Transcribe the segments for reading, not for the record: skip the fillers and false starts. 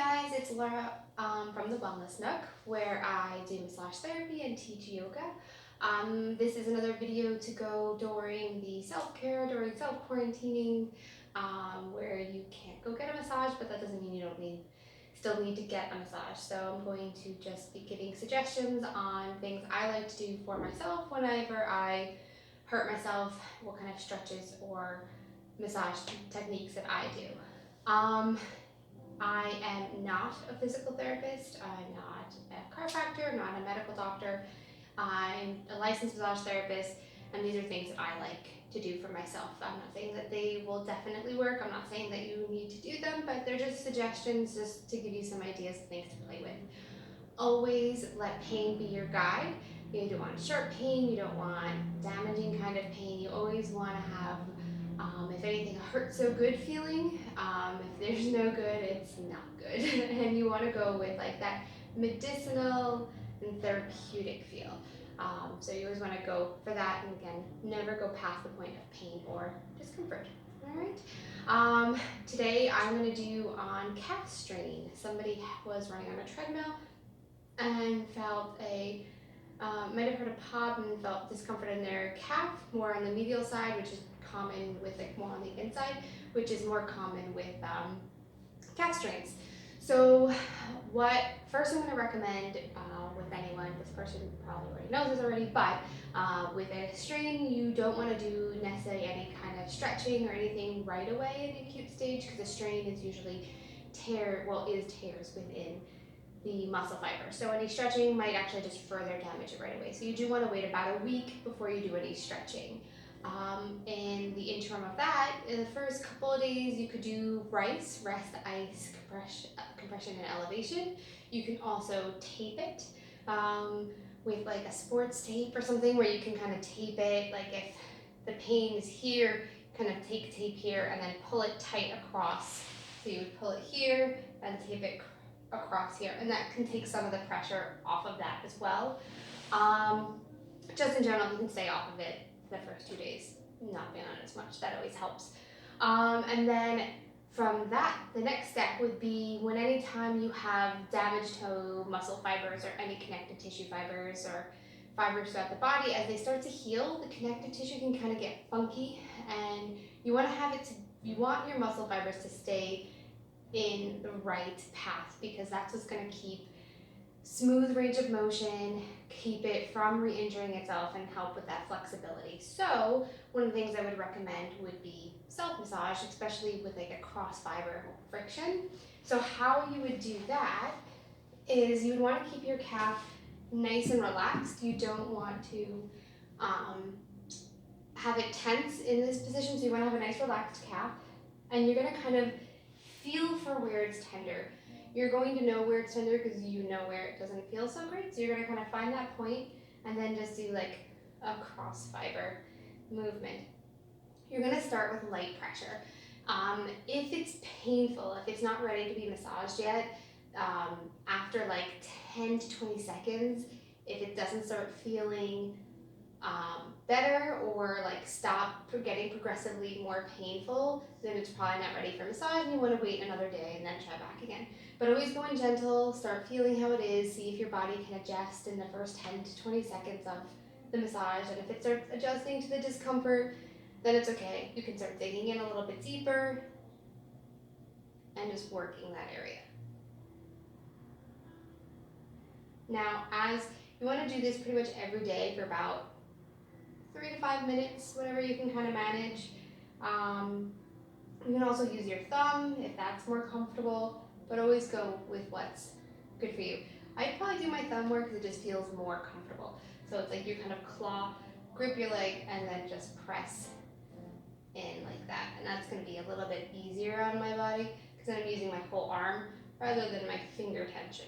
guys, it's Laura from the Wellness Nook, where I do massage therapy and teach yoga. This is another video to go during the self-care, during self-quarantining, where you can't go get a massage, but that doesn't mean you still need to get a massage. So I'm going to just be giving suggestions on things I like to do for myself whenever I hurt myself, what kind of stretches or massage techniques that I do. I am not a physical therapist. I'm not a chiropractor. I'm not a medical doctor. I'm a licensed massage therapist, and these are things that I like to do for myself. I'm not saying that they will definitely work. I'm not saying that you need to do them, but they're just suggestions just to give you some ideas of things to play with. Always let pain be your guide. You don't want sharp pain. You don't want damaging kind of pain. You always want to have if anything, a hurt so good feeling. If there's no good, it's not good. And you want to go with like that medicinal and therapeutic feel. So you always want to go for that, and again, never go past the point of pain or discomfort. All right. Today I'm going to do on calf strain. Somebody was running on a treadmill and felt might have heard a pop and felt discomfort in their calf, more on the medial side, which is common with like more on the inside, which is more common with calf strains. So what first I'm going to recommend with anyone, this person probably already knows this already, but with a strain, you don't want to do necessarily any kind of stretching or anything right away in the acute stage, because a strain is usually tears within the muscle fiber. So any stretching might actually just further damage it right away. So you do want to wait about a week before you do any stretching. In the interim of that, in the first couple of days, you could do rest, ice, compression, and elevation. You can also tape it with like a sports tape or something, where you can kind of tape it, like if the pain is here, kind of take tape here and then pull it tight across. So you would pull it here and tape it across here, and that can take some of the pressure off of that as well. Just in general, you can stay off of it the first 2 days, not being on it as much. That always helps. And then from that, the next step would be when anytime you have damage to muscle fibers or any connective tissue fibers or fibers throughout the body, as they start to heal, the connective tissue can kind of get funky, and you want your muscle fibers to stay in the right path, because that's what's going to keep smooth range of motion, keep it from re-injuring itself, and help with that flexibility. So one of the things I would recommend would be self-massage, especially with like a cross fiber friction. So how you would do that is you would want to keep your calf nice and relaxed. You don't want to have it tense in this position, so you want to have a nice relaxed calf, and you're going to kind of feel for where it's tender. You're going to know where it's tender because you know where it doesn't feel so great. So you're going to kind of find that point and then just do like a cross fiber movement. You're going to start with light pressure. If it's painful, if it's not ready to be massaged yet, after like 10 to 20 seconds, if it doesn't start feeling better or like stop getting progressively more painful, then it's probably not ready for massage and you want to wait another day and then try back again. But always going gentle, start feeling how it is, see if your body can adjust in the first 10 to 20 seconds of the massage, and if it starts adjusting to the discomfort, then it's okay. You can start digging in a little bit deeper and just working that area. Now, as you want to do this pretty much every day for about 3 to 5 minutes, whatever you can kind of manage. You can also use your thumb if that's more comfortable, but always go with what's good for you. I probably do my thumb more because it just feels more comfortable. So it's like you kind of grip your leg, and then just press in like that. And that's going to be a little bit easier on my body because I'm using my whole arm rather than my finger tension.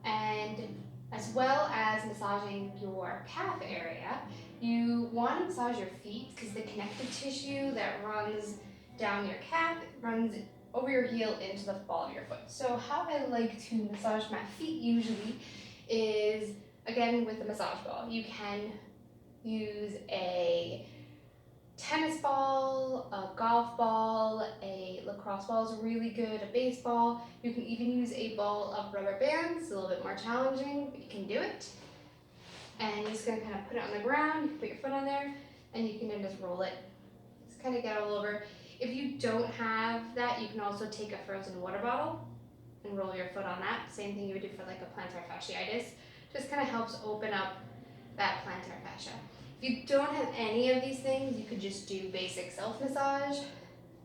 And as well as massaging your calf area, you want to massage your feet because the connective tissue that runs down your calf runs over your heel into the ball of your foot. So how I like to massage my feet usually is, again, with the massage ball. You can use a tennis ball, a golf ball, a lacrosse ball is really good, a baseball. You can even use a ball of rubber bands. It's a little bit more challenging, but you can do it. And you're just gonna kind of put it on the ground, you can put your foot on there, and you can then just roll it. Just kind of get all over. If you don't have that, you can also take a frozen water bottle and roll your foot on that. Same thing you would do for like a plantar fasciitis. Just kind of helps open up that plantar fascia. If you don't have any of these things, you could just do basic self-massage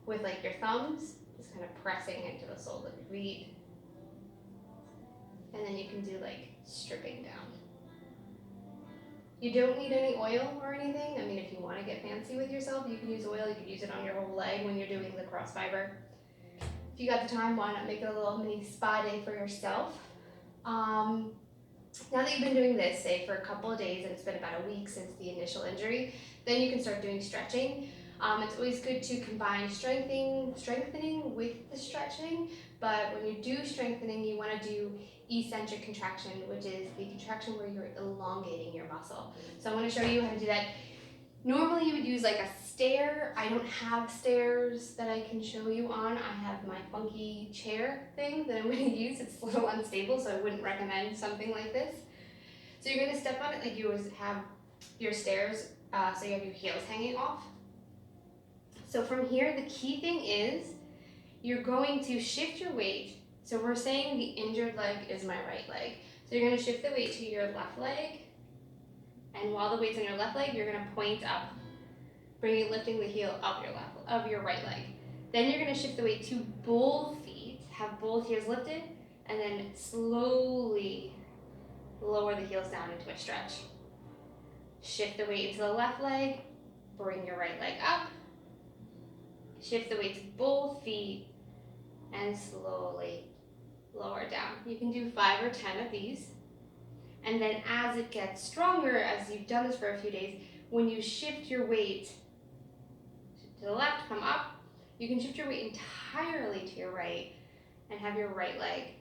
with like your thumbs, just kind of pressing into the soles of your feet. And then you can do like stripping down. You don't need any oil or anything. I mean, if you want to get fancy with yourself, you can use oil. You can use it on your whole leg when you're doing the cross fiber. If you got the time, why not make it a little mini spa day for yourself? Now that you've been doing this, say for a couple of days, and it's been about a week since the initial injury, then you can start doing stretching. It's always good to combine strengthening with the stretching, but when you do strengthening, you want to do eccentric contraction, which is the contraction where you're elongating your muscle. So I'm going to show you how to do that. Normally you would use like a stair. I don't have stairs that I can show you on. I have my funky chair thing that I'm going to use. It's a little unstable, so I wouldn't recommend something like this. So you're going to step on it like you always have your stairs, so you have your heels hanging off. So from here, the key thing is you're going to shift your weight. So we're saying the injured leg is my right leg. So you're going to shift the weight to your left leg. And while the weight's on your left leg, you're going to point up, lifting the heel of your right leg. Then you're going to shift the weight to both feet, have both heels lifted, and then slowly lower the heels down into a stretch. Shift the weight into the left leg, bring your right leg up, shift the weight to both feet, and slowly lower down. You can do 5 or 10 of these. And then as it gets stronger, as you've done this for a few days, when you shift your weight to the left, come up, you can shift your weight entirely to your right and have your right leg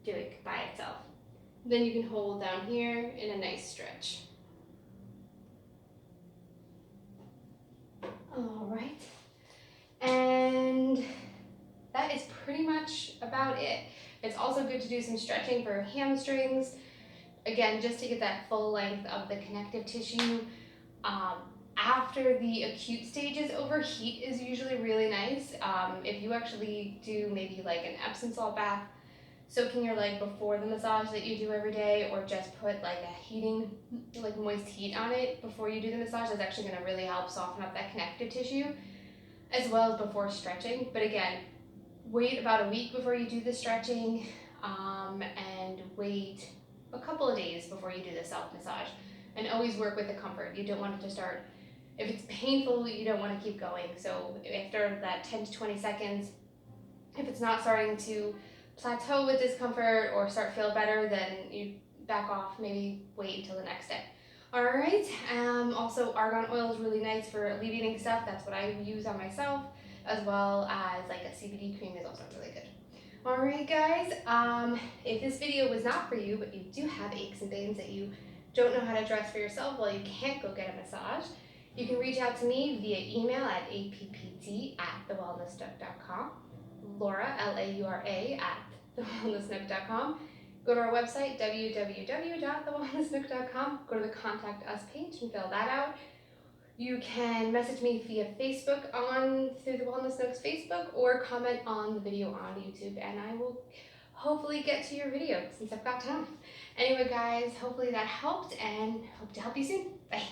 do it by itself. Then you can hold down here in a nice stretch. All right. And that is pretty much about it. It's also good to do some stretching for hamstrings. Again, just to get that full length of the connective tissue. After the acute stage is over, heat is usually really nice. If you actually do maybe like an Epsom salt bath, soaking your leg before the massage that you do every day, or just put like a heating, like moist heat on it before you do the massage, that's actually going to really help soften up that connective tissue, as well as before stretching. But again, wait about a week before you do the stretching, and wait a couple of days before you do the self-massage, and always work with the comfort. You don't want it to start, if it's painful, you don't want to keep going. So after that 10 to 20 seconds, if it's not starting to plateau with discomfort or start feel better, then you back off, maybe wait until the next day. All right, also argan oil is really nice for alleviating stuff. That's what I use on myself, as well as like a CBD cream is also really good. All right, guys, if this video was not for you, but you do have aches and pains that you don't know how to address for yourself, well, you can't go get a massage, you can reach out to me via email at appt@thewellnessnook.com, Laura, Laura, @thewellnessnook.com. Go to our website, www.thewellnessnook.com, go to the Contact Us page and fill that out. You can message me via Facebook through the Wellness Nooks Facebook, or comment on the video on YouTube, and I will hopefully get to your video since I've got time. Anyway, guys, hopefully that helped, and hope to help you soon. Bye.